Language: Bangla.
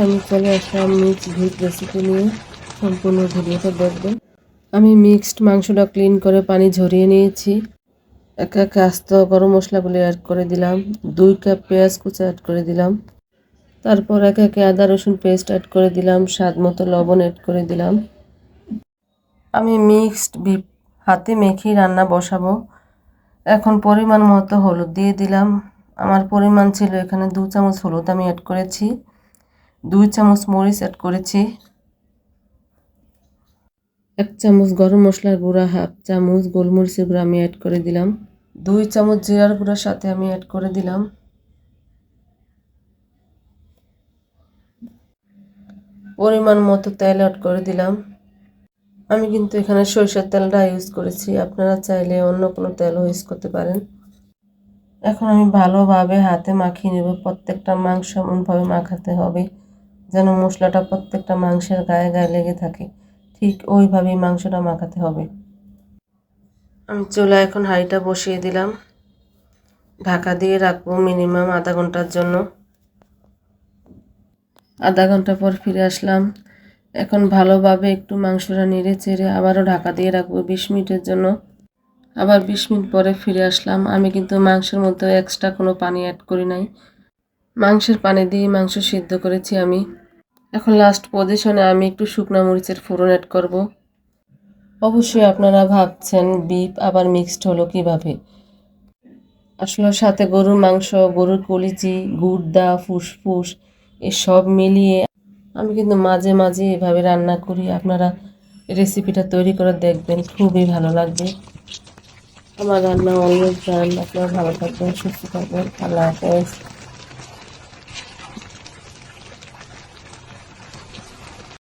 আমি চলে আসলাম মিক্সড ভেজ রেসিপি নিয়ে। সম্পূর্ণ ভিডিওটা দেখবেন। আমি মিক্সড মাংসটা ক্লিন করে পানি ঝরিয়ে নিয়েছি। একে একে আস্ত গরম মশলাগুলি অ্যাড করে দিলাম। 2 কাপ পেঁয়াজ কুচি অ্যাড করে দিলাম। তারপর একে একে আদা রসুন পেস্ট অ্যাড করে দিলাম। স্বাদ মতো লবণ অ্যাড করে দিলাম। আমি মিক্সড বিফ হাতে মেখে রান্না বসাবো। এখন পরিমাণ মতো হলুদ দিয়ে দিলাম। আমার পরিমাণ ছিল এখানে 2 চামচ হলুদ আমি অ্যাড করেছি। 2 চামচ মরিচ অ্যাড করেছি। 1 চামচ গরম মশলার গুঁড়া, 1/2 চামচ গোলমরিচের গুঁড়া আমি অ্যাড করে দিলাম। 2 চামচ জিরার গুঁড়ার সাথে আমি অ্যাড করে দিলাম। পরিমাণ মতো তেল অ্যাড করে দিলাম। আমি কিন্তু এখানে সরিষার তেলটা ইউজ করেছি, আপনারা চাইলে অন্য কোনো তেলও ইউজ করতে পারেন। এখন আমি ভালোভাবে হাতে মাখিয়ে নেব। প্রত্যেকটা মাংস এমনভাবে মাখাতে হবে যেন মশলাটা প্রত্যেকটা মাংসের গায়ে গায়ে লেগে থাকে। ঠিক ওইভাবেই মাংসটা মাখাতে হবে। আমি চুলায় এখন হাঁড়িটা বসিয়ে দিলাম। ঢাকা দিয়ে রাখবো মিনিমাম আধা ঘন্টার জন্য। আধা ঘন্টা পর ফিরে আসলাম। এখন ভালোভাবে একটু মাংসটা নেড়ে চেড়ে আবারও ঢাকা দিয়ে রাখবো 20 মিনিটের জন্য। আবার 20 মিনিট পরে ফিরে আসলাম। আমি কিন্তু মাংসের মধ্যে এক্সট্রা কোনো পানি অ্যাড করি নাই। মাংসের পানি দিয়ে মাংস সিদ্ধ করেছি আমি। এখন লাস্ট পজিশনে আমি একটু শুকনো মরিচের ফোড়ন অ্যাড করব। অবশ্যই আপনারা ভাবছেন বিফ আবার মিক্সড হলো কিভাবে। আসলে সাথে গরুর মাংস, গরুর কলিজি, গুর্দা, ফুসফুস এসব মিলিয়ে আমি কিন্তু মাঝে মাঝে এভাবে রান্না করি। আপনারা রেসিপিটা তৈরি করে দেখবেন, খুবই ভালো লাগবে। আমার রান্না অলওয়েজ ডান। আপনারা ভালো থাকবেন, সুস্থ থাকবেন। আল্লাহ হাফেজ।